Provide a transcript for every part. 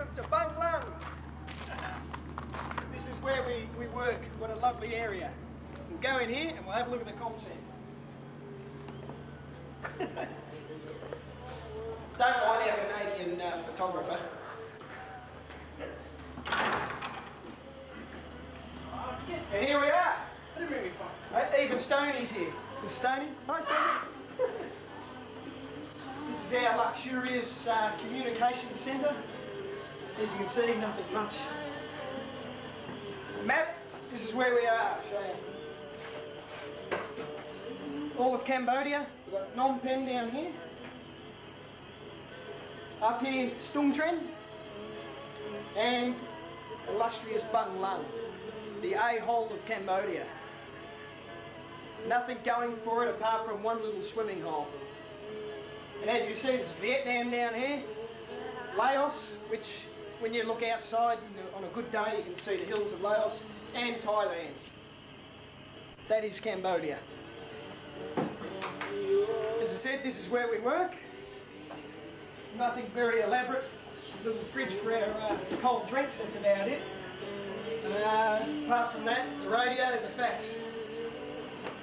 welcome to Bung Lung. This is where we work. What a lovely area. We'll go in here and we'll have a look at the comm center. Don't mind our Canadian photographer. And here we are. Even Stoney's here. Is Stoney? Hi, Stoney. This is our luxurious communications centre. As you can see, nothing much. Map, this is where we are. I'll show you. All of Cambodia. We've got Phnom Penh down here. Up here, Stung Trend. And illustrious Bung Lung, the a-hole of Cambodia. Nothing going for it apart from one little swimming hole. And as you see, there's Vietnam down here, Laos, which when you look outside on a good day you can see the hills of Laos, and Thailand. That is Cambodia. As I said, this is where we work. Nothing very elaborate. Little fridge for our cold drinks, that's about it. Apart from that, the radio, the fax.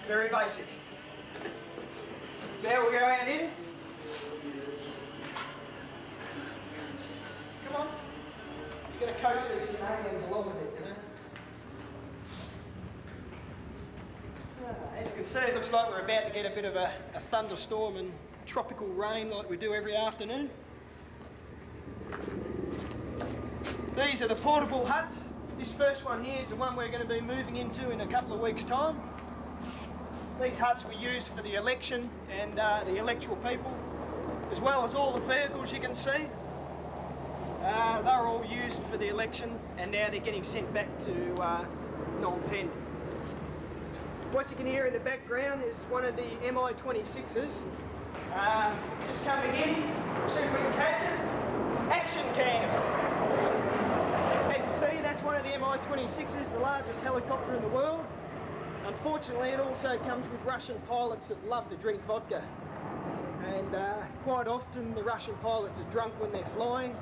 Very basic. Now we'll go out here. Come on. You've got to coax these Canadians along with it, you know. As you can see, it looks like we're about to get a bit of a thunderstorm and tropical rain like we do every afternoon. These are the portable huts. This first one here is the one we're going to be moving into in a couple of weeks' time. These huts were used for the election and the electoral people, as well as all the vehicles you can see. They were all used for the election and now they're getting sent back to Phnom Penh. What you can hear in the background is one of the Mi-26s just coming in. We'll see if we can catch it. Action cam! As you see, that's one of the Mi-26s, the largest helicopter in the world. Unfortunately, it also comes with Russian pilots that love to drink vodka. And quite often the Russian pilots are drunk when they're flying,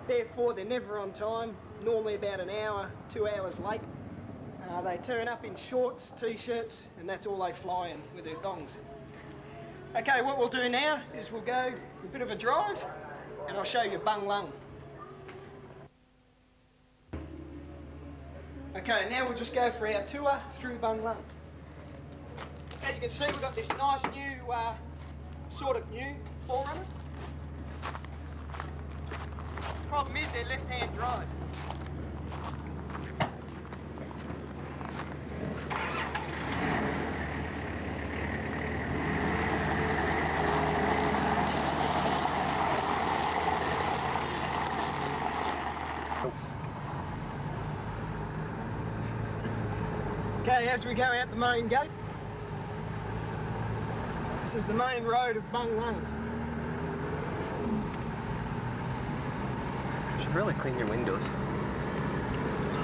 therefore they're never on time, normally about an hour, 2 hours late. They turn up in shorts, t-shirts, and that's all they fly in with their thongs. Okay, what we'll do now is we'll go for a bit of a drive and I'll show you Bung Lung. Okay, now we'll just go for our tour through Bung Lung. As you can see, we've got this nice new, sort of new 4Runner. Problem is they're left-hand drive. Okay, as we go out the main gate, this is the main road of Bung Lung. You should really clean your windows.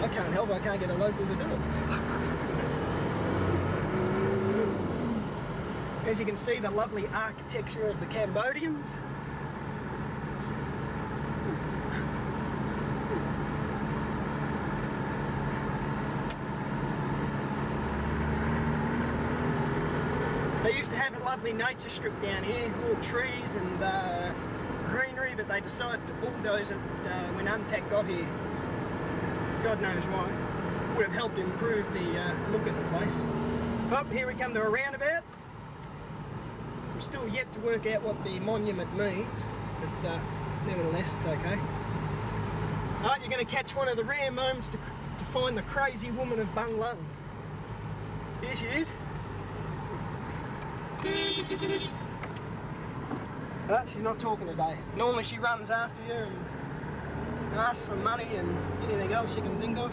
I can't help it, I can't get a local to do it. As you can see, the lovely architecture of the Cambodians. They used to have a lovely nature strip down here, all trees and greenery, but they decided to bulldoze it when UNTAC got here. God knows why. Would have helped improve the look of the place. But here we come to a roundabout. I'm still yet to work out what the monument means, but nevertheless it's okay. You're going to catch one of the rare moments to find the crazy woman of Bung Lung. Here she is. She's not talking today. Normally she runs after you and asks for money and anything else you can think of.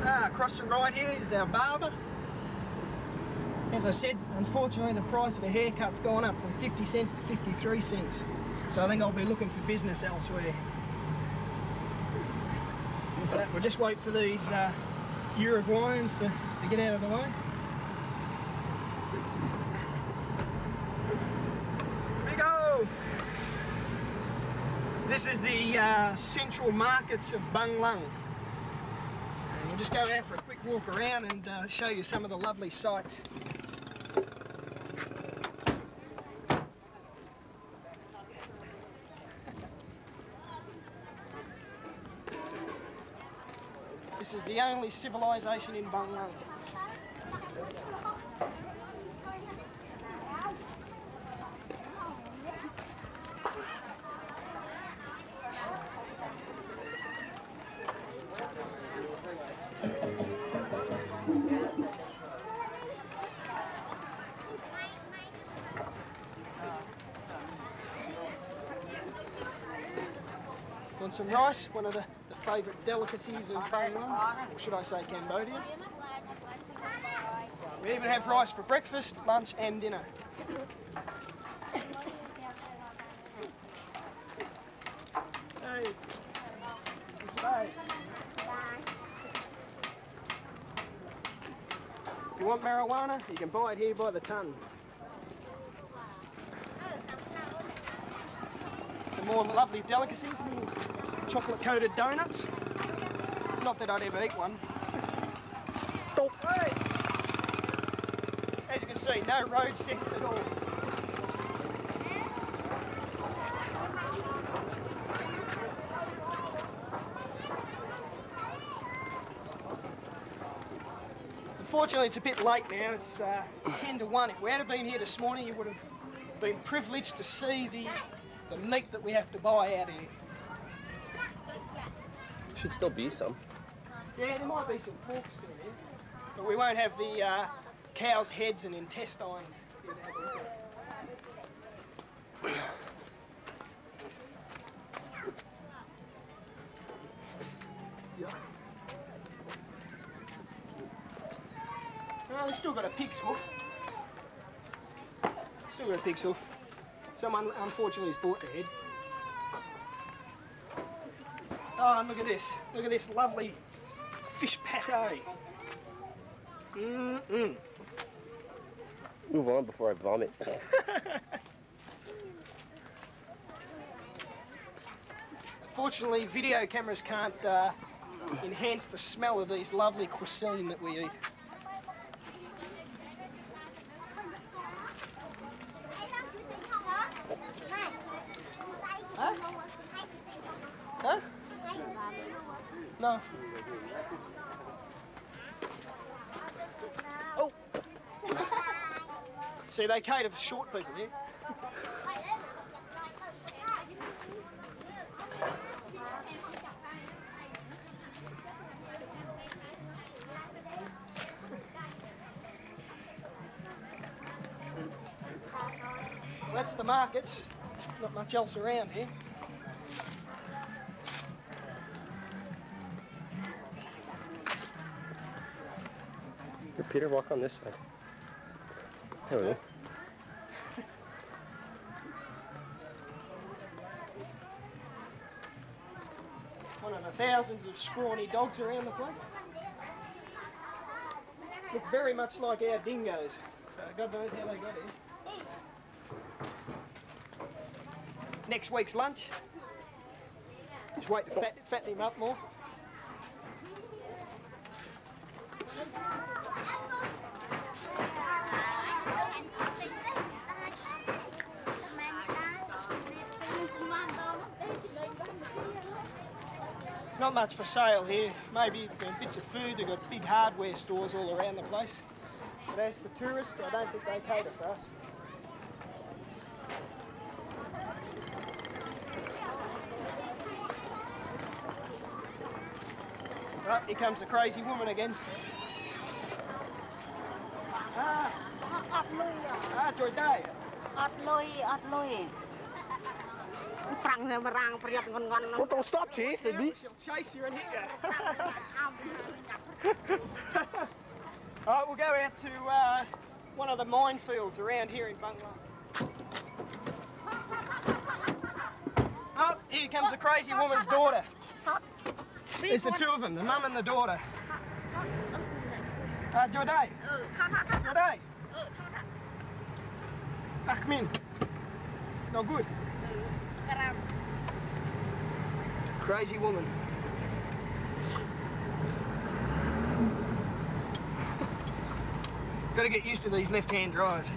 Across the right here is our barber. As I said, unfortunately the price of a haircut's gone up from 50 cents to 53 cents. So I think I'll be looking for business elsewhere. We'll just wait for these Uruguayans to get out of the way. This is the central markets of Bang Lung. And we'll just go out for a quick walk around and show you some of the lovely sights. This is the only civilization in Bang Lung. Want some rice? One of the favourite delicacies of Bang Lung, or should I say Cambodia. We even have rice for breakfast, lunch and dinner. Hey. Hey. If you want marijuana, you can buy it here by the ton. Some more lovely delicacies, chocolate-coated donuts. Not that I'd ever eat one. Hey. As you can see, no road sense at all. Unfortunately, it's a bit late now. It's 10 to 1. If we had been here this morning, you would have been privileged to see the meat that we have to buy out here. Should still be some. Yeah, there might be some pork still here, but we won't have the cow's heads and intestines. Well, they've still got a pig's hoof. Still got a pig's hoof. Someone, unfortunately, has bought the head. Oh, and look at this. Look at this lovely fish pate. Mm-mm. Move on before I vomit. Fortunately, video cameras can't enhance the smell of these lovely cuisine that we eat. Huh? Huh? No. Oh! See, they cater for short people here. Well, that's the markets. Not much else around here. Here, Peter, walk on this side. There we go. One of the thousands of scrawny dogs around the place. Look very much like our dingoes. So God knows how they got here. Next week's lunch. Just wait to fatten him up more. There's not much for sale here. Maybe bits of food. They've got big hardware stores all around the place. But as for tourists, I don't think they cater for us. Right, here comes the crazy woman again. Joy day. Well, don't stop chasing me. She'll chase you and hit you. Alright, we'll go out to one of the minefields around here in Bang Lung. Oh, here comes the crazy woman's daughter. There's the two of them, the mum and the daughter. Joy day. Joy day. Come in. No good. Crazy woman. Got to get used to these left-hand drives.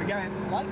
Going to the lake.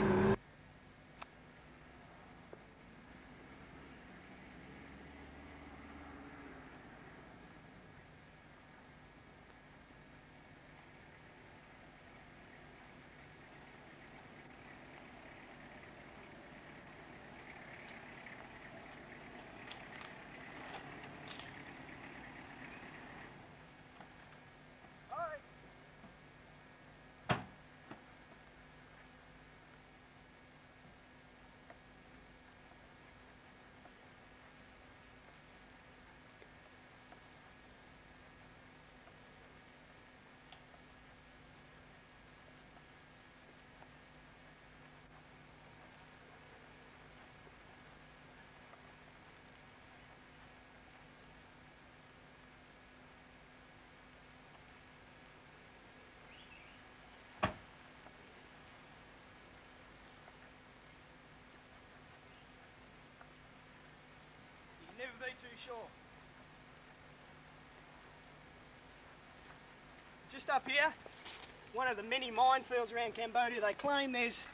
Never be too sure. Just up here, one of the many minefields around Cambodia. They claim there's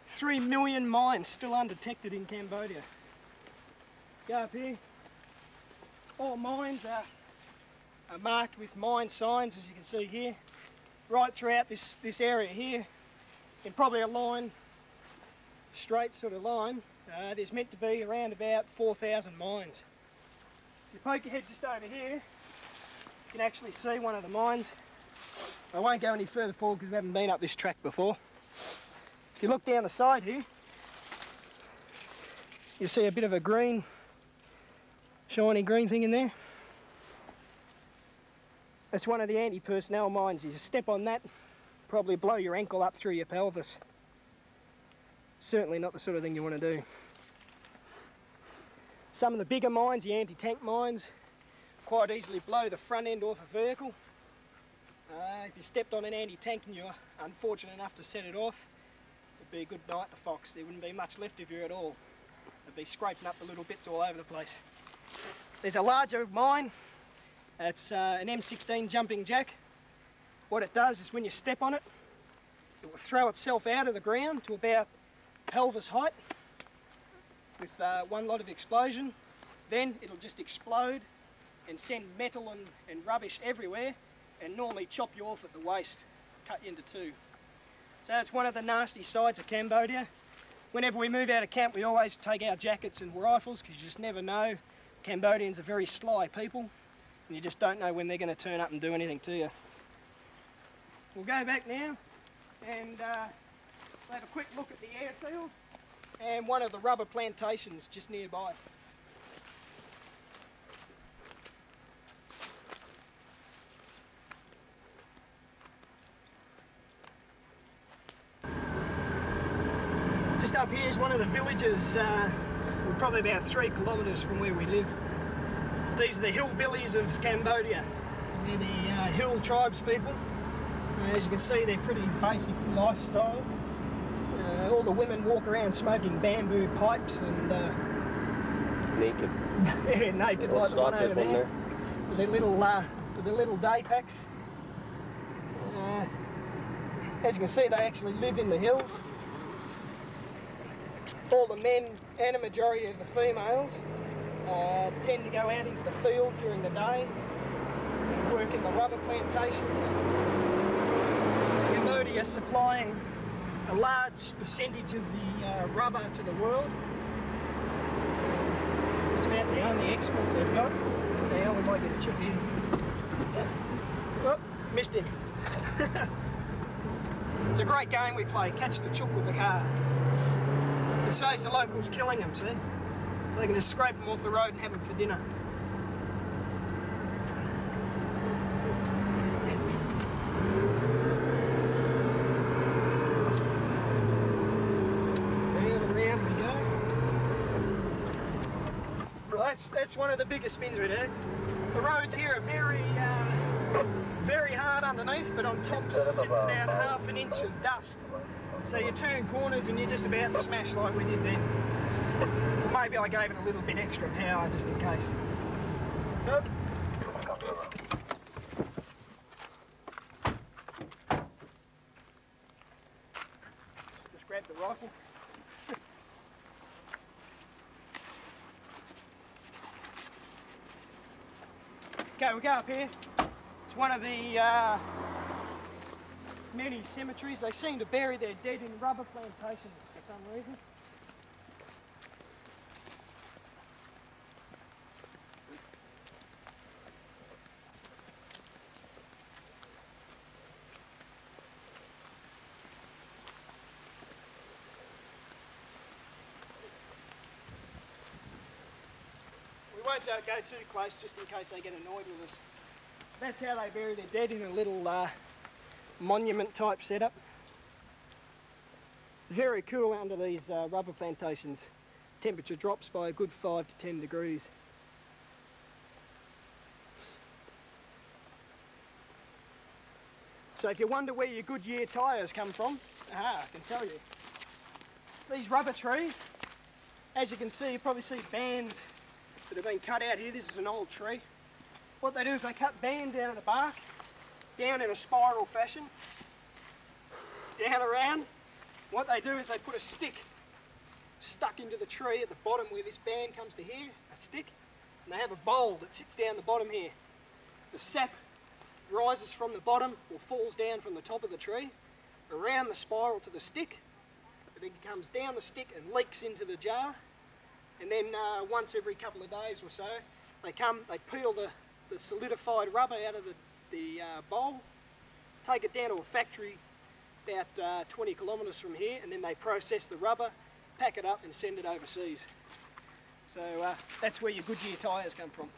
3 million mines still undetected in Cambodia. Go up here. All mines are marked with mine signs, as you can see here, right throughout this area here, in probably a line, straight sort of line. There's meant to be around about 4,000 mines. If you poke your head just over here, you can actually see one of the mines. I won't go any further forward because we haven't been up this track before. If you look down the side here, you see a bit of a green, shiny green thing in there. That's one of the anti-personnel mines. You step on that, probably blow your ankle up through your pelvis. Certainly not the sort of thing you want to do. Some of the bigger mines, the anti-tank mines, quite easily blow the front end off a vehicle. If you stepped on an anti-tank and you're unfortunate enough to set it off, it'd be a good night to Fox. There wouldn't be much left of you at all. It'd be scraping up the little bits all over the place. There's a larger mine. It's an M16 jumping jack. What it does is when you step on it, it will throw itself out of the ground to about pelvis height with one lot of explosion. Then it'll just explode and send metal and rubbish everywhere and normally chop you off at the waist, cut you into two. So that's one of the nasty sides of Cambodia. Whenever we move out of camp, we always take our jackets and rifles because you just never know. Cambodians are very sly people and you just don't know when they're going to turn up and do anything to you. We'll go back now and have a quick look at the airfield and one of the rubber plantations just nearby. Just up here is one of the villages, we're probably about 3 kilometres from where we live. These are the hillbillies of Cambodia. They're the hill tribes people. As you can see, they're pretty basic lifestyle. All the women walk around smoking bamboo pipes and naked. Yeah, naked like the one over there. With their little day packs. As you can see, they actually live in the hills. All the men and a majority of the females tend to go out into the field during the day, work in the rubber plantations. Cambodia is supplying a large percentage of the rubber to the world. It's about the only export they've got. Now we might get a chip here. Oh, missed him. It's a great game we play, catch the chook with the car. It saves the locals killing them, see? They can just scrape them off the road and have them for dinner. That's one of the biggest spins we do. The roads here are very hard underneath, but on top sits about half an inch of dust. So you turn corners and you're just about smashed like we did then. Maybe I gave it a little bit extra power just in case. Nope. Just grab the rifle. Okay, we'll go up here. It's one of the many cemeteries. They seem to bury their dead in rubber plantations for some reason. We won't go too close just in case they get annoyed with us. That's how they bury their dead, in a little monument type setup. Very cool under these rubber plantations. Temperature drops by a good 5 to 10 degrees. So if you wonder where your Goodyear tyres come from, I can tell you. These rubber trees, as you can see, you probably see bands that have been cut out here. This is an old tree. What they do is they cut bands out of the bark, down in a spiral fashion, down around. What they do is they put a stick stuck into the tree at the bottom where this band comes to here, a stick, and they have a bowl that sits down the bottom here. The sap rises from the bottom or falls down from the top of the tree, around the spiral to the stick. It then comes down the stick and leaks into the jar. And then once every couple of days or so, they peel the solidified rubber out of the bowl, take it down to a factory about 20 kilometres from here, and then they process the rubber, pack it up and send it overseas. So that's where your Goodyear tyres come from.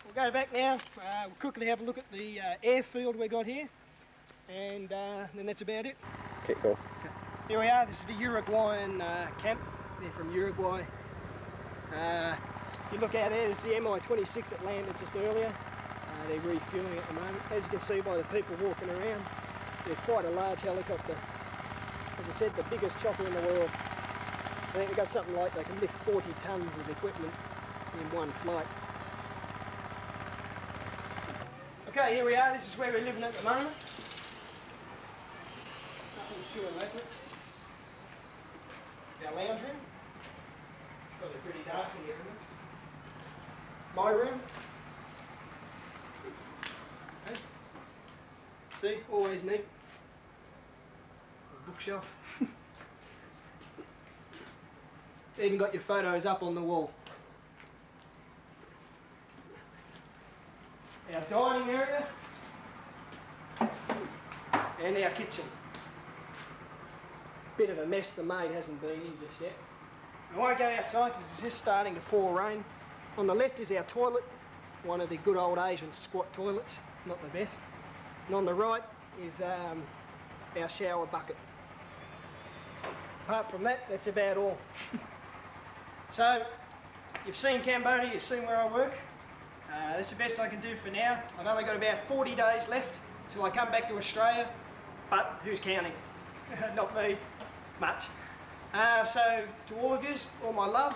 We'll go back now, we'll quickly have a look at the airfield we got here, and then that's about it. Okay, cool. Okay. Here we are, this is the Uruguayan camp. They're from Uruguay. You look out there, there's the Mi-26 that landed just earlier. They're refueling at the moment. As you can see by the people walking around, they're quite a large helicopter. As I said, the biggest chopper in the world. I think they've got something like, they can lift 40 tonnes of equipment in one flight. Okay, here we are, this is where we're living at the moment. Nothing too elaborate. Our lounge room. Probably pretty dark in here, isn't it? My room. Okay. See, always neat. A bookshelf. Even got your photos up on the wall. Our dining area and our kitchen. Bit of a mess the maid hasn't been in just yet. I won't go outside because it's just starting to pour rain. On the left is our toilet, one of the good old Asian squat toilets, not the best. And on the right is our shower bucket. Apart from that, that's about all. So, you've seen Cambodia, you've seen where I work. That's the best I can do for now. I've only got about 40 days left till I come back to Australia, but who's counting? Not me, much. So to all of you, all my love,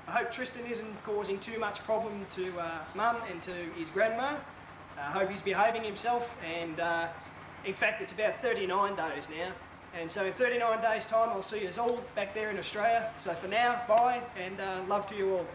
I hope Tristan isn't causing too much problem to Mum and to his grandma. I hope he's behaving himself, and in fact it's about 39 days now. And so in 39 days time I'll see you all back there in Australia. So for now, bye, and love to you all.